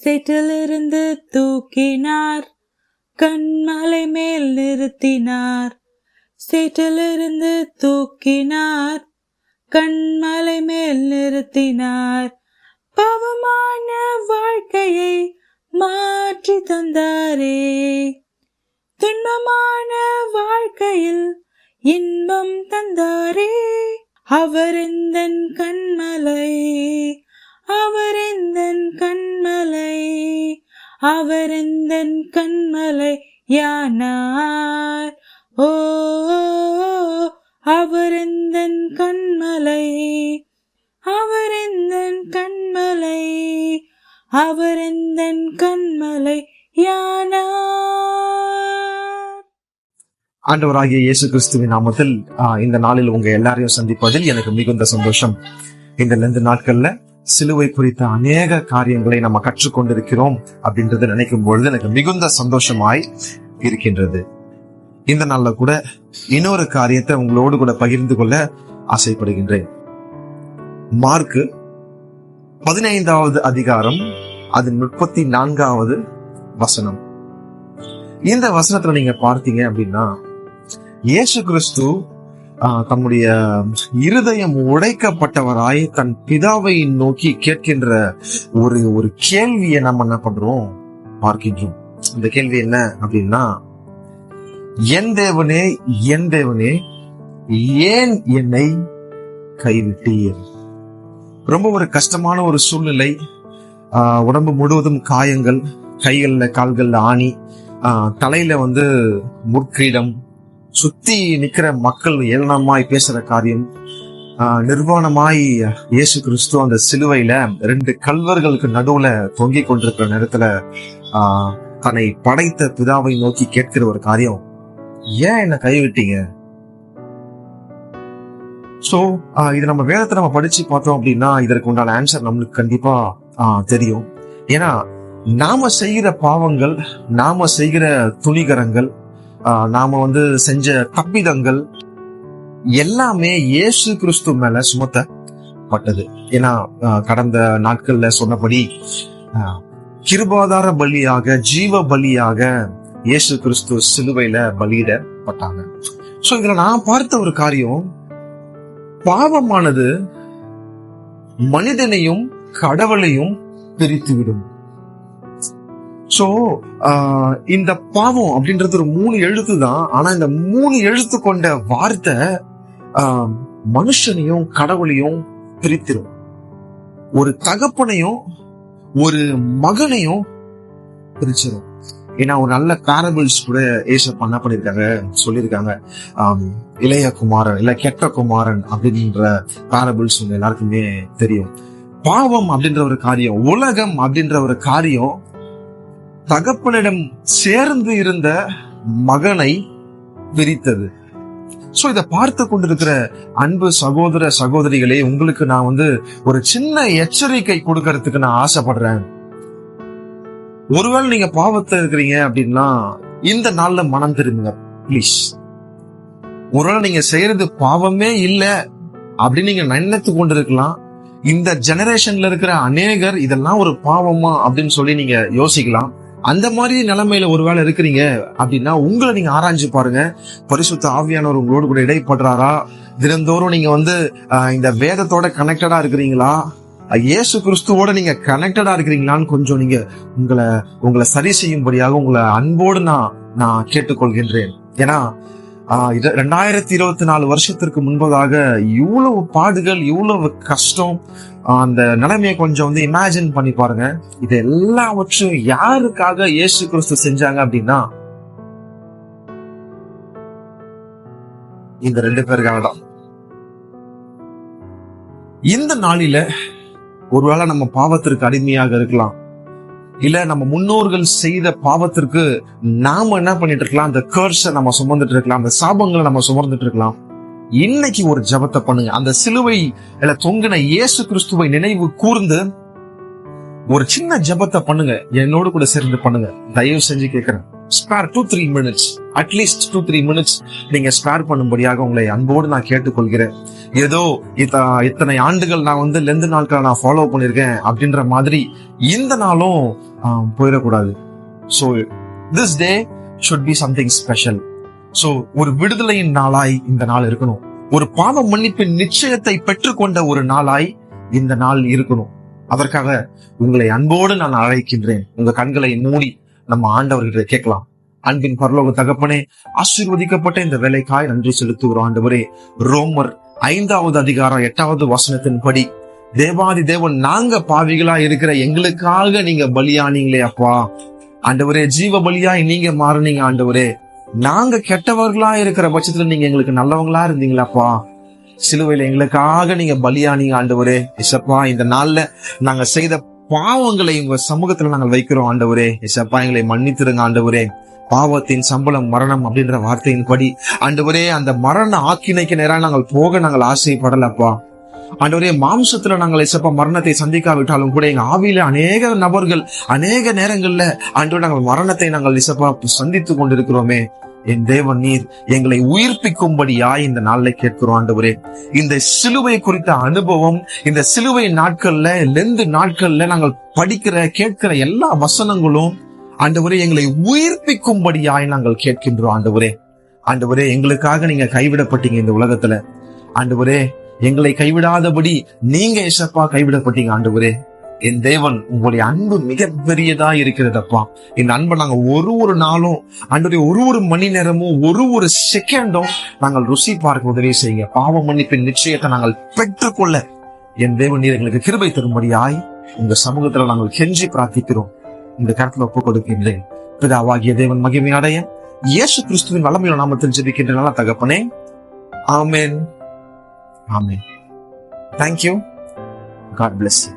சேற்றிலிருந்து தூக்கினார், கன்மலை மேல் நிறுத்தினார். சேற்றிலிருந்து தூக்கினார், கன்மலை மேல் நிறுத்தினார். பாவமான வாழ்க்கையை மாற்றி தந்தாரே, துன்பமான வாழ்க்கையில் இன்பம் தந்தாரே. அவரெந்தன் கண்மலை, அவரெந்தன் கண்மலை, அவரெந்தன் கண்மலை யானார். ஓ, அவரெந்தன் கண்மலை, அவரெந்தன் கண்மலை, அவரெந்தன் கண்மலை யானார். ஆண்டவராகிய இயேசு கிறிஸ்துவின் நாமத்தில் இந்த நாளில் உங்க எல்லாரையும் சந்திப்பதில் எனக்கு மிகுந்த சந்தோஷம். இந்த 2 நாட்கள்ல சிலுவை குறித்த அநேக காரியங்களை நம்ம கற்றுக்கொண்டிருக்கிறோம் அப்படின்றத நினைக்கும் பொழுது எனக்கு மிகுந்த சந்தோஷமாய் இருக்கின்றது. இந்த நாள்ல கூட இன்னொரு காரியத்தை உங்களோடு கூட பகிர்ந்து கொள்ள ஆசைப்படுகின்றேன். மார்க்கு 15வது அதிகாரம், அது 34வது வசனம். இந்த வசனத்துல நீங்க பார்த்தீங்க அப்படின்னா, இயேசு கிறிஸ்து தம்முடைய இருதயம் உடைக்கப்பட்டவராய் தன் பிதாவை நோக்கி கேட்கின்ற ஒரு கேள்வியை நம்ம என்ன பண்றோம் பார்க்கின்றோம். இந்த கேள்வி என்ன அப்படின்னா, என் தேவனே, என் தேவனே, ஏன் என்னை கைவிட்டீர்? ரொம்ப ஒரு கஷ்டமான ஒரு சூழ்நிலை. உடம்பு முழுவதும் காயங்கள், கைகள்ல கால்கள்ல ஆணி, தலையில முற்கிரீடம், சுத்தி நிக்கிற மக்கள் ஏளனமாய் பேசுற காரியம். நிர்வாணமாய் இயேசு கிறிஸ்து அந்த சிலுவையில 2 கல்வர்களுக்கு நடுவுல தொங்கிக் கொண்டிருக்கிற நேரத்துல தன்னை படைத்த பிதாவை நோக்கி கேட்கிற ஒரு காரியம், ஏன் என்ன கைவிட்டீங்க? சோ இது நம்ம வேதத்தை நம்ம படிச்சு பார்த்தோம் அப்படின்னா இதற்கு உண்டான ஆன்சர் நம்மளுக்கு கண்டிப்பா தெரியும். ஏன்னா நாம செய்கிற பாவங்கள், நாம செய்கிற துணிகரங்கள், நாம செஞ்ச தப்பிதங்கள் எல்லாமே இயேசு கிறிஸ்து மேல சுமத்தப்பட்டது. ஏன்னா கடந்த நாட்கள்ல சொன்னபடி கிருபாதார பலியாக, ஜீவ பலியாக இயேசு கிறிஸ்து சிலுவையில பலியிடப்பட்டாங்க. சோ இதுல நான் பார்த்த ஒரு காரியம், பாவமானது மனிதனையும் கடவுளையும் பிரித்துவிடும். சோ இந்த பாவம் அப்படின்றது ஒரு 3 எழுத்து தான். ஆனா இந்த 3 எழுத்து கொண்ட வார்த்தை மனுஷனையும் கடவுளையும் பிரித்திடும். ஒரு தகப்பனையும் ஒரு மகனையும் பிரிச்சிடும். ஏன்னா ஒரு நல்ல பேரபிள்ஸ் கூட ஏசப்பா என்ன பண்ணிருக்காங்க, சொல்லியிருக்காங்க. இளைய குமாரன் இல்ல கெட்ட குமாரன் அப்படின்ற பேரபிள்ஸ் உங்க எல்லாருக்குமே தெரியும். பாவம் அப்படின்ற ஒரு காரியம், உலகம் அப்படின்ற ஒரு காரியம் தகப்பனிடம் சேர்ந்து இருந்த மகனை பிரித்தது. சோ இதை பார்த்து கொண்டிருக்கிற அன்பு சகோதர சகோதரிகளே, உங்களுக்கு நான் ஒரு சின்ன எச்சரிக்கை கொடுக்கறதுக்கு நான் ஆசைப்படுறேன். ஒருவேளை நீங்க பாவத்தை இருக்கிறீங்க அப்படின்னா இந்த நாள்ல மனம் திரும்புங்க பிளீஸ். ஒருவேளை நீங்க செய்யறது பாவமே இல்ல அப்படின்னு நீங்க நினைத்து கொண்டிருக்கலாம். இந்த ஜெனரேஷன்ல இருக்கிற அநேகர் இதெல்லாம் ஒரு பாவமா அப்படின்னு சொல்லி நீங்க யோசிக்கலாம். அந்த மாதிரி நிலைமையில ஒருவேளை இருக்கிறீங்க அப்படின்னா உங்களை நீங்க ஆராய்ஞ்சு பாருங்க. பரிசுத்த ஆவியானவர் உங்களோடு கூட இடைப்படுறாரா? தினந்தோறும் நீங்க இந்த வேதத்தோட கனெக்டடா இருக்கிறீங்களா? இயேசு கிறிஸ்துவோட நீங்க கனெக்டடா இருக்கிறீங்களான்னு கொஞ்சம் நீங்க உங்களை சரி செய்யும்படியாக உங்களை அன்போடு நான் கேட்டுக்கொள்கின்றேன். ஏன்னா 2024 வருஷத்திற்கு முன்பதாக இவ்வளவு பாடுகள், இவ்வளவு கஷ்டம், அந்த நிலைமையை கொஞ்சம் இமேஜின் பண்ணி பாருங்க. இது எல்லாவற்றும் யாருக்காக இயேசு கிறிஸ்து செஞ்சாங்க அப்படின்னா இந்த 2 பேருக்காக தான். இந்த நாளில ஒருவேளை நம்ம பாவத்திற்கு அடிமையாக இருக்கலாம், இல்ல நம்ம முன்னோர்கள் செய்த பாவத்திற்கு நாம என்ன பண்ணிட்டு இருக்கலாம், அந்த கர்ஸை நம்ம சுமந்துட்டு இருக்கலாம், அந்த சாபங்களை நம்ம சுமந்துட்டு இருக்கலாம். இன்னைக்கு ஒரு ஜெபத்தை பண்ணுங்க. அந்த சிலுவையில தொங்கின இயேசு கிறிஸ்துவை நினைவு கூர்ந்து ஒரு சின்ன ஜெபத்தை பண்ணுங்க. என்னோடு கூட சேர்ந்து பண்ணுங்க. தயவு செஞ்சு கேட்கிறேன். ஸ்பேர் 2-3 minutes, அட்லீஸ்ட் 2-3 minutes நீங்க ஸ்பேர் பண்ணும்படியாக உங்களை அன்போடு நான் கேட்டுக்கொள்கிறேன். ஏதோ இத்தனை ஆண்டுகள் நான் வந்து லெந்து நாட்களை நான் ஃபாலோ பண்ணிருக்கேன் அப்படின்ற மாதிரி இந்த நாளும் போயிடக்கூடாது. So this day should be something special. So ஒரு விடுதலையின் நாளாய் இந்த நாள் இருக்கணும். ஒரு பாவ மன்னிப்பின் நிச்சயத்தை பெற்றுக்கொண்ட ஒரு நாளாய் இந்த நாள் இருக்கணும். அதற்காக உங்களை அன்போடு நான் அழைக்கின்றேன். உங்க கண்களை மூடி நம்ம ஆண்டவர்கிட்ட கேட்கலாம். அன்பின் பரலோக தகப்பனே, ஆசீர்வதிக்கப்பட்ட இந்த வேலைக்காய் நன்றி செலுத்துகிறோம் ஆண்டவரே. ரோமர் 5வது அதிகாரம் 8வது வசனத்தின்படி, தேவாதி தேவன் நாங்க பாவிகளா இருக்கிற எங்களுக்காக நீங்க பலியானீங்களே அப்பா. ஆண்டவரே, ஜீவ பலியாய் நீங்க மாறுனீங்க ஆண்டவரே. நாங்க கெட்டவர்களா இருக்கிற பட்சத்துல நீங்க எங்களுக்கு நல்லவங்களா இருந்தீங்களாப்பா. சிலுவையில எங்களுக்காக நீங்க பலியானீங்க ஆண்டவரே. இசப்பா, இந்த நாள்ல நாங்க செய்த பாவங்களை உங்க சமூகத்துல நாங்கள் வைக்கிறோம் ஆண்டவரே. இசப்பா, எங்களை மன்னித்திருங்க ஆண்டவரே. பாவத்தின் சம்பளம் மரணம் அப்படின்ற வார்த்தையின்படி ஆண்டவரே, அந்த மரண ஆக்கினைக்கு நேராக நாங்கள் போக நாங்கள் ஆசைப்படலப்பா ஆண்டவரே. மாம்சத்துல நாங்கள் இசப்பா மரணத்தை சந்திக்காவிட்டாலும் கூட எங்க ஆவியில அநேக நபர்கள் அநேக நேரங்கள்ல ஆண்டவரே நாங்கள் மரணத்தை நாங்கள் இசப்பா சந்தித்து கொண்டிருக்கிறோமே. என் தேவன் நீர் எங்களை உயிர்ப்பிக்கும்படியாய் இந்த நாள்ல கேட்கிறோம் ஆண்டவரே. இந்த சிலுவை குறித்த அனுபவம், இந்த சிலுவை நாட்கள்ல லெந்து நாட்கள்ல நாங்கள் படிக்கிற கேட்கிற எல்லா வசனங்களும் ஆண்டவரே எங்களை உயிர்ப்பிக்கும்படியாய் நாங்கள் கேட்கின்றோம் ஆண்டவரே. ஆண்டவரே, எங்களுக்காக நீங்க கைவிடப்பட்டீங்க இந்த உலகத்துல ஆண்டவரே. எங்களை கைவிடாதபடி நீங்க இசப்பா கைவிடப்பட்டீங்க ஆண்டவரே. என் தேவன், உங்களுடைய அன்பு மிக பெரியதா இருக்கிறதப்பா. இந்த அன்பை நாங்க ஒரு நாளும் ஆண்டவரே, ஒரு மணி நேரமும் ஒரு செகண்டும் நாங்கள் ருசி பார்க்க உதவி செய்யுங்க. பாவ மன்னிப்பின் நிச்சயத்தை நாங்கள் பெற்றுக்கொள்ள என் தேவன் நீர் எங்களுக்கு கிருபை தரும்படியாய் உங்க சமூகத்துல நாங்கள் கெஞ்சி பிரார்த்திக்கிறோம். இந்த கருத்துல ஒப்புக் கொடுக்கின்றேன். பிதாவாகிய தேவன் மகிமை அடைய இயேசு கிறிஸ்துவின் வல்லமையுள்ள நாமத்தில் ஜெபிக்கின்ற நல்ல தகப்பனே, ஆமென், ஆமென். Thank you. God bless you.